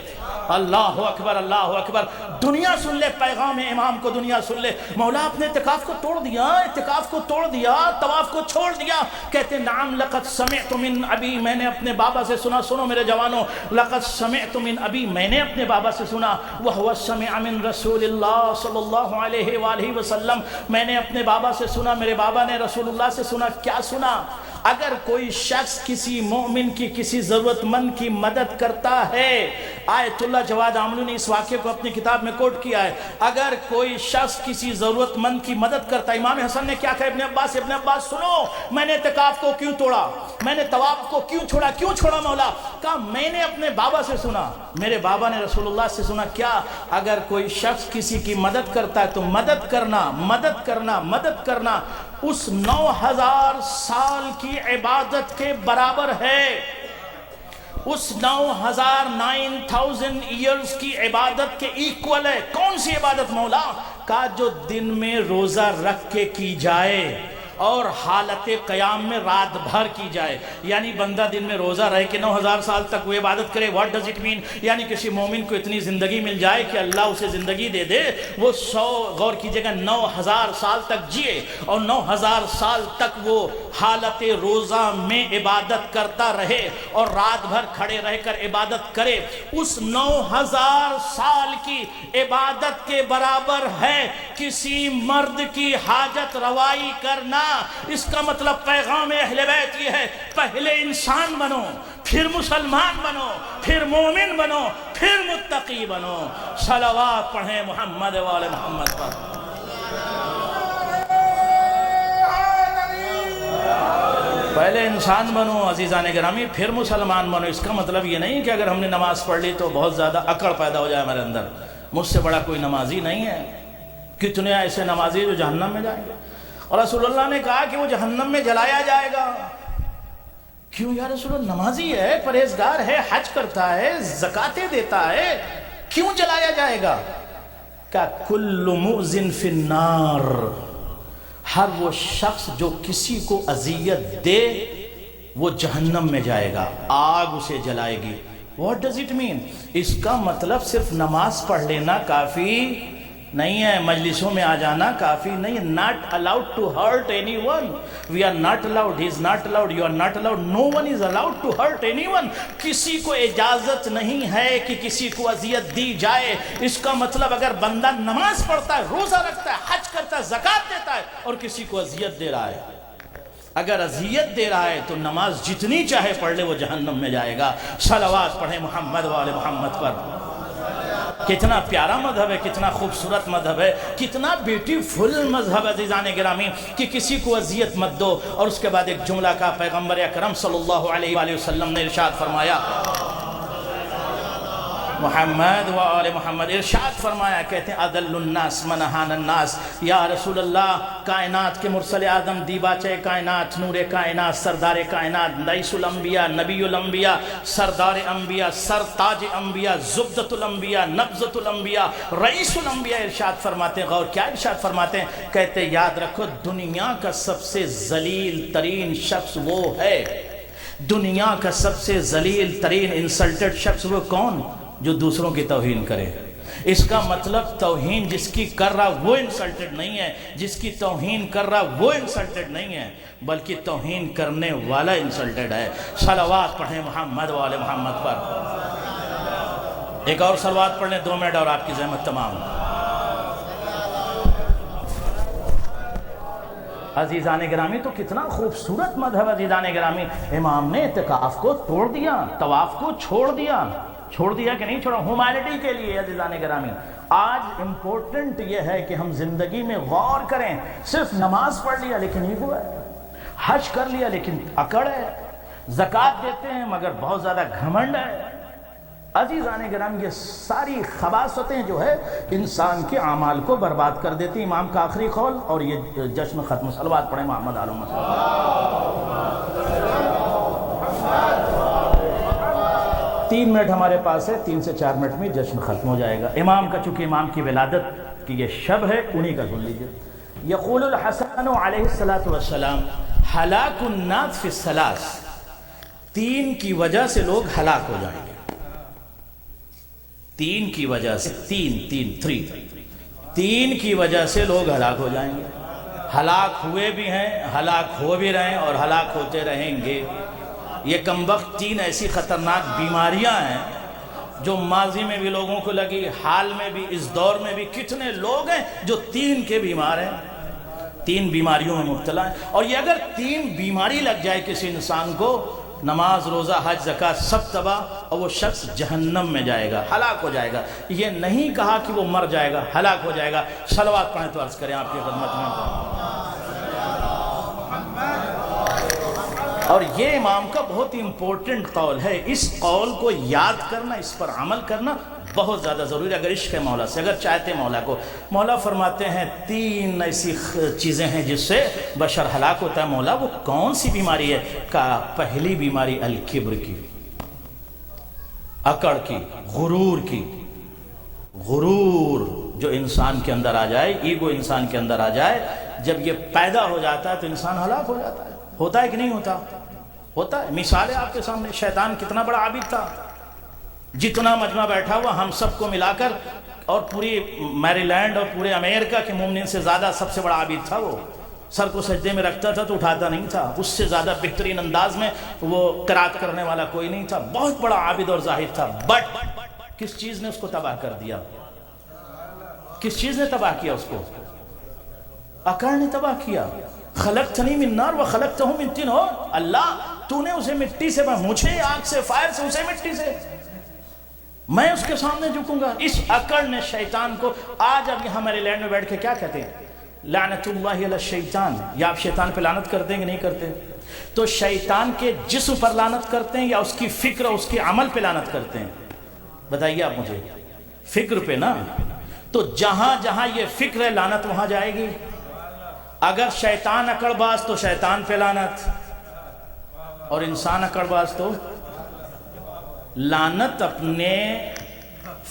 اللہ اکبر اللہ اکبر، دنیا سن لے، پیغام امام کو دنیا سن لے۔ مولا آپ نے اعتکاف کو توڑ دیا، اعتکاف کو توڑ دیا، طواف کو چھوڑ دیا۔ کہتے نعم لقد سمعت من ابی، میں نے اپنے بابا سے سنا، سنو میرے جوانوں، لقد سمعت من ابی، میں نے اپنے بابا سے سنا، وہو سمع من رسول اللہ صلی اللہ علیہ وآلہ وسلم، میں نے اپنے بابا سے سنا، میرے بابا نے رسول اللہ سے سنا۔ کیا سنا؟ اگر کوئی شخص کسی مومن کی، کسی ضرورت مند کی مدد کرتا ہے، آیت اللہ جواد عاملو نے اس واقعے کو اپنی کتاب میں کوٹ کیا ہے، اگر کوئی شخص کسی ضرورت مند کی مدد کرتا ہے، امام حسن نے کیا کہا ابن عباس سنو، میں نے اعتکاف کو کیوں توڑا، میں نے طواف کو کیوں چھوڑا مولا؟ کہا میں نے اپنے بابا سے سنا، میرے بابا نے رسول اللہ سے سنا۔ کیا اگر کوئی شخص کسی کی مدد کرتا ہے تو مدد کرنا اس 9000 سال کی عبادت کے برابر ہے، اس 9000 ایئرز کی عبادت کے ایکول ہے۔ کون سی عبادت مولا؟ کا جو دن میں روزہ رکھ کے کی جائے اور حالت قیام میں رات بھر کی جائے. یعنی بندہ دن میں روزہ رہے کہ 9000 سال تک وہ عبادت کرے. What does it mean? یعنی کسی مومن کو اتنی زندگی مل جائے کہ اللہ اسے زندگی دے دے, وہ 100 غور کیجئے گا 9000 سال تک جیے اور 9000 سال تک وہ حالت روزہ میں عبادت کرتا رہے اور رات بھر کھڑے رہ کر عبادت کرے. اس 9000 سال کی عبادت کے برابر ہے کسی مرد کی حاجت روائی کرنا. اس کا مطلب پیغام اہل بیت یہ ہے, پہلے انسان بنو, پھر مسلمان بنو, پھر مومن بنو, پھر متقی بنو. صلوات پڑھیں محمد وآل محمد پر. پہلے انسان بنو عزیزان گرامی, پھر مسلمان بنو. اس کا مطلب یہ نہیں کہ اگر ہم نے نماز پڑھ لی تو بہت زیادہ اکڑ پیدا ہو جائے ہمارے اندر. مجھ سے بڑا کوئی نمازی نہیں ہے. کتنے ایسے نمازی جو جہنم میں جائیں گے, اور رسول اللہ نے کہا کہ وہ جہنم میں جلایا جائے گا. کیوں یا رسول اللہ؟ نمازی ہے, پرہیزگار ہے, حج کرتا ہے, زکاتیں دیتا ہے, کیوں جلایا جائے گا؟ کہ کل مؤذن فی النار, ہر وہ شخص جو کسی کو اذیت دے وہ جہنم میں جائے گا, آگ اسے جلائے گی. What does it mean؟ اس کا مطلب صرف نماز پڑھ لینا کافی نہیں ہے, مجلسوں میں آ جانا کافی نہیں ہے. Not allowed to hurt anyone. We are not allowed. He is not allowed. You are not allowed. No one is allowed to hurt anyone. کسی کو اجازت نہیں ہے کہ کسی کو اذیت دی جائے. اس کا مطلب اگر بندہ نماز پڑھتا ہے, روزہ رکھتا ہے, حج کرتا ہے, زکات دیتا ہے اور کسی کو اذیت دے رہا ہے, اگر اذیت دے رہا ہے تو نماز جتنی چاہے پڑھ لے وہ جہنم میں جائے گا. صلوات پڑھیں محمد وآل محمد پر. کتنا پیارا مذہب ہے, کتنا خوبصورت مذہب ہے, کتنا بیوٹیفل مذہب ہے عزیزان گرامی, کہ کسی کو اذیت مت دو. اور اس کے بعد ایک جملہ کا پیغمبر اکرم صلی اللہ علیہ وآلہ وسلم نے ارشاد فرمایا, محمد و آل محمد ارشاد فرمایا, کہتے ہیں اذل الناس منہان الناس. یا رسول اللہ, کائنات کے مرسل اعظم, دیباچہ کائنات, نور کائنات, سردار کائنات, رئیس الانبیاء, نبی الانبیاء, سردار انبیاء, سرتاج انبیاء, زبدۃ الانبیاء, نبضۃ الانبیاء, رئیس الانبیاء ارشاد فرماتے ہیں. غور کیا ارشاد فرماتے ہیں؟ کہتے ہیں یاد رکھو دنیا کا سب سے ذلیل ترین شخص وہ ہے, دنیا کا سب سے ذلیل ترین انسلٹڈ شخص وہ کون؟ جو دوسروں کی توہین کرے. اس کا مطلب توہین جس کی کر رہا وہ انسلٹڈ نہیں ہے, جس کی توہین کر رہا وہ انسلٹڈ نہیں ہے, بلکہ توہین کرنے والا انسلٹڈ ہے. صلوات پڑھیں محمد وآل محمد پر. ایک اور صلوات پڑھ لیں, 2 منٹ اور آپ کی زحمت تمام. عزیزان گرامی, تو کتنا خوبصورت مذہب عزیزان گرامی. امام نے اعتکاف کو توڑ دیا, طواف کو چھوڑ دیا کہ نہیں چھوڑا, ہیومینٹی کے لیے. عزیزان گرامی, آج امپورٹنٹ یہ ہے کہ ہم زندگی میں غور کریں. صرف نماز پڑھ لیا لیکن ایگو ہے, حج کر لیا لیکن اکڑ ہے, زکات دیتے ہیں مگر بہت زیادہ گھمنڈ ہے. عزیزان گرامی, یہ ساری خباثتیں جو ہے انسان کے اعمال کو برباد کر دیتی. امام کا آخری قول اور یہ جشن ختم. صلوات پڑھیں محمد آل محمد. 3 منٹ ہمارے پاس ہے, 3 سے 4 منٹ میں جشن ختم ہو جائے گا. امام کا چونکہ امام کی ولادت کی یہ شب ہے, انہی کا سن لیجئے. یقول الحسن علیہ السلام ہلاک الناس فی الثلاث, 3 کی وجہ سے لوگ ہلاک ہو جائیں گے. 3 کی وجہ سے, 3 کی وجہ سے لوگ ہلاک ہو جائیں گے. ہلاک ہوئے بھی ہیں, ہلاک ہو بھی رہے ہیں اور ہلاک ہوتے رہیں گے. یہ کمبخت 3 ایسی خطرناک بیماریاں ہیں جو ماضی میں بھی لوگوں کو لگی, حال میں بھی, اس دور میں بھی. کتنے لوگ ہیں جو 3 کے بیمار ہیں, 3 بیماریوں میں مبتلا ہیں. اور یہ اگر 3 بیماری لگ جائے کسی انسان کو, نماز, روزہ, حج, زکات سب تباہ, اور وہ شخص جہنم میں جائے گا, ہلاک ہو جائے گا. یہ نہیں کہا کہ وہ مر جائے گا, ہلاک ہو جائے گا. صلوات پڑھیں تو عرض کریں آپ کی خدمت میں. اور یہ امام کا بہت امپورٹنٹ قول ہے. اس قول کو یاد کرنا, اس پر عمل کرنا بہت زیادہ ضروری ہے. اگر عشق ہے مولا سے, اگر چاہتے مولا کو. مولا فرماتے ہیں 3 ایسی چیزیں ہیں جس سے بشر ہلاک ہوتا ہے. مولا وہ کون سی بیماری ہے؟ کہا پہلی بیماری الکبر کی, اکڑ کی, غرور کی. غرور جو انسان کے اندر آ جائے, ایگو انسان کے اندر آ جائے, جب یہ پیدا ہو جاتا ہے تو انسان ہلاک ہو جاتا ہے. ہوتا ہے کہ نہیں ہوتا؟ ہوتا ہے. مثال ہے آپ کے سامنے. شیطان کتنا بڑا عابد تھا. جتنا مجمع بیٹھا ہوا ہم سب کو ملا کر اور پوری میری لینڈ اور پورے امریکہ کے مومنین سے زیادہ سب سے بڑا عابد تھا. وہ سر کو سجدے میں رکھتا تھا تو اٹھاتا نہیں تھا. اس سے زیادہ بہترین انداز میں وہ قرات کرنے والا کوئی نہیں تھا. بہت بڑا عابد اور زاہد تھا. بٹ کس چیز نے اس کو تباہ کر دیا؟ کس چیز نے تباہ کیا اس کو؟ عقل نے تباہ کیا. خلقتنی من نار و خلقتہ من طین. اللہ تو نے اسے مٹی سے، مجھے آگ سے، فائر سے، اسے مٹی سے، میں اس کے سامنے جھکوں گا. اس عقل نے شیطان کو آج اب یہاں میرے لینڈ میں بیٹھ کے کیا کہتے ہیں؟ لعنت اللہ علی الشیطان. یا آپ شیطان پہ لعنت کرتے ہیں کہ نہیں کرتے؟ تو شیطان کے جسم پر لعنت کرتے ہیں یا اس کی فکر اور اس کے عمل پہ لعنت کرتے ہیں؟ بتائیے آپ مجھے. فکر پہ نا. تو جہاں جہاں یہ فکر ہے لعنت وہاں جائے گی. اگر شیطان اکڑ باز تو شیطان پہ لعنت، اور انسان اکڑ باز تو لعنت اپنے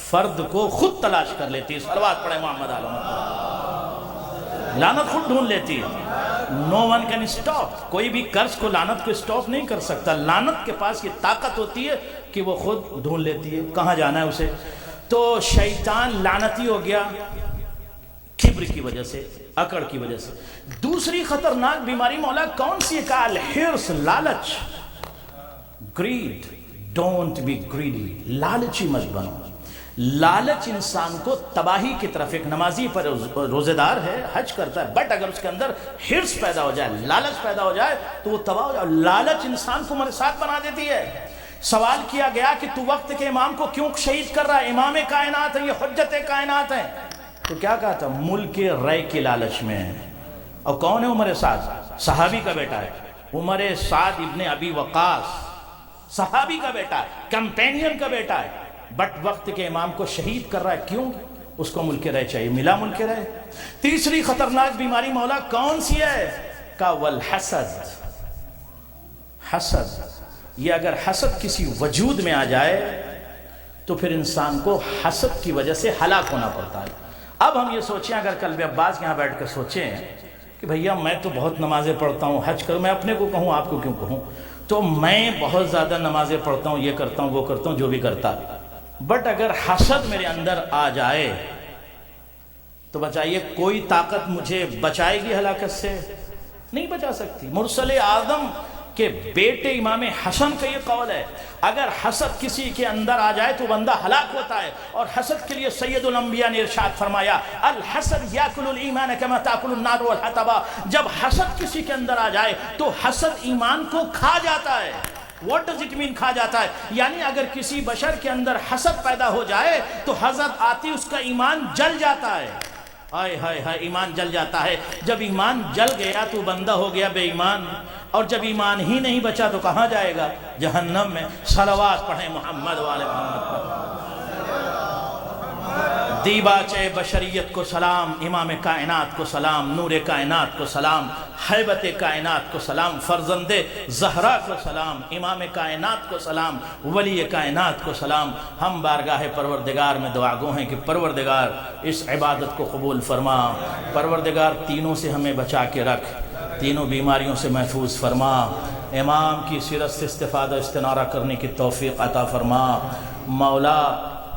فرد کو خود تلاش کر لیتی ہے. صلوات پڑھے محمد علیہ. لعنت خود ڈھونڈ لیتی ہے. نو ون کین اسٹاپ. کوئی بھی قرض کو لعنت کو اسٹاپ نہیں کر سکتا. لعنت کے پاس یہ طاقت ہوتی ہے کہ وہ خود ڈھونڈ لیتی ہے کہاں جانا ہے اسے. تو شیطان لعنتی ہو گیا کبر کی وجہ سے، اکڑ کی وجہ سے. دوسری خطرناک بیماری مولا کون سی ہے؟ کہا الحرص، لالچ. گریڈ. Don't be greedy. لالچی مت بنو. لالچ انسان کو تباہی کی طرف. ایک نمازی پر روزے دار ہے، حج کرتا ہے، بٹ اگر اس کے اندر حرص پیدا ہو جائے، لالچ پیدا ہو جائے تو وہ تباہ ہو جائے. لالچ انسان کو مرساد بنا دیتی ہے. سوال کیا گیا کہ تو وقت کے امام کو کیوں شہید کر رہا ہے؟ امام کائنات ہے، یہ حجت کائنات ہے. تو کیا کہا تھا؟ ملک رائے کے لالچ میں. اور کون ہے عمر سعد؟ صحابی کا بیٹا ہے. عمر سعد ابن ابی وقاص صحابی کا بیٹا ہے، کمپینین کا بیٹا ہے، بٹ وقت کے امام کو شہید کر رہا ہے. کیوں؟ اس کو ملک رائے چاہیے. ملا ملک رائے. تیسری خطرناک بیماری مولا کون سی ہے؟ کہا والحسد. حسد. یہ اگر حسد کسی وجود میں آ جائے تو پھر انسان کو حسد کی وجہ سے ہلاک ہونا پڑتا ہے. اب ہم یہ سوچیں، اگر قلب عباس یہاں بیٹھ کر سوچیں کہ بھیا میں تو بہت نمازیں پڑھتا ہوں، حج کروں، میں اپنے کو کہوں، آپ کو کیوں کہوں، تو میں بہت زیادہ نمازیں پڑھتا ہوں، یہ کرتا ہوں، وہ کرتا ہوں، جو بھی کرتا. بٹ اگر حسد میرے اندر آ جائے تو بچائیے، کوئی طاقت مجھے بچائے گی ہلاکت سے؟ نہیں بچا سکتی. مرسل اعظم کہ بیٹے امام حسن کا یہ قول ہے، اگر حسد کسی کے اندر آ جائے تو بندہ ہلاک ہوتا ہے. اور حسد کے لیے سید الانبیاء نے ارشاد فرمایا الحسد یاکل الایمان کما تاکل النار والحطب. جب حسد کسی کے اندر آ جائے تو حسد ایمان کو کھا جاتا ہے. What does it mean کھا جاتا ہے؟ یعنی اگر کسی بشر کے اندر حسد پیدا ہو جائے تو حسد آتی اس کا ایمان جل جاتا ہے. ہائے ہائے ہائے، ایمان جل جاتا ہے. جب ایمان جل گیا تو بندہ ہو گیا بے ایمان، اور جب ایمان ہی نہیں بچا تو کہاں جائے گا؟ جہنم میں. صلوات پڑھیں محمد والے محمد پر. دیباچے بشریت کو سلام، امام کائنات کو سلام، نور کائنات کو سلام، حیبت کائنات کو سلام، فرزند زہرا کو سلام، امام کائنات کو سلام، ولی کائنات کو سلام. ہم بارگاہ پروردگار میں دعا گو ہیں کہ پروردگار اس عبادت کو قبول فرما. پروردگار تینوں سے ہمیں بچا کے رکھ، تینوں بیماریوں سے محفوظ فرما. امام کی سیرت سے استفادہ استنارہ کرنے کی توفیق عطا فرما. مولا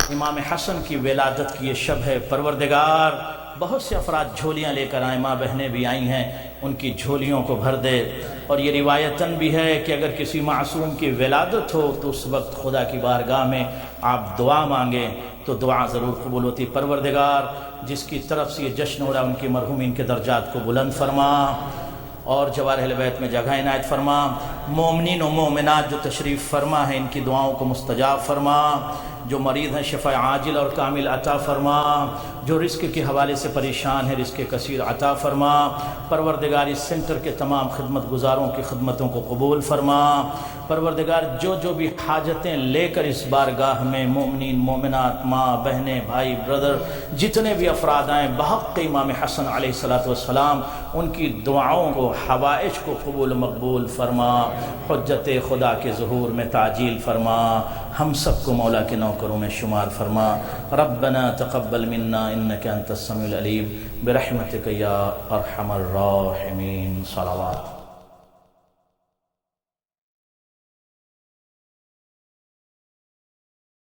امام حسن کی ولادت کی یہ شب ہے، پروردگار بہت سے افراد جھولیاں لے کر آئیں، ماں بہنیں بھی آئی ہیں، ان کی جھولیوں کو بھر دے. اور یہ روایتاً بھی ہے کہ اگر کسی معصوم کی ولادت ہو تو اس وقت خدا کی بارگاہ میں آپ دعا مانگیں تو دعا ضرور قبول ہوتی. پروردگار جس کی طرف سے یہ جشن ہو رہا ہے ان کی مرحومین کے درجات کو بلند فرما اور جوار اہل بیت میں جگہ عنایت فرما. مومنین و مومنات جو تشریف فرما ہیں ان کی دعاؤں کو مستجاب فرما. جو مریض ہیں شفا عاجل اور کامل عطا فرما. جو رزق کے حوالے سے پریشان ہے رزق کثیر عطا فرما. پروردگار اس سینٹر کے تمام خدمت گزاروں کی خدمتوں کو قبول فرما. پروردگار جو بھی حاجتیں لے کر اس بارگاہ میں مومنین مومنات ماں بہنیں بھائی برادر جتنے بھی افراد آئیں بحق امام حسن علیہ السلام ان کی دعاؤں کو حوائج کو قبول مقبول فرما. حجت خدا کے ظہور میں تعجیل فرما. ہم سب کو مولا کے نوکروں میں شمار فرما. ربنا تقبل منا إنك أنت السميع العليم برحمتك يا أرحم الراحمين. صلوات.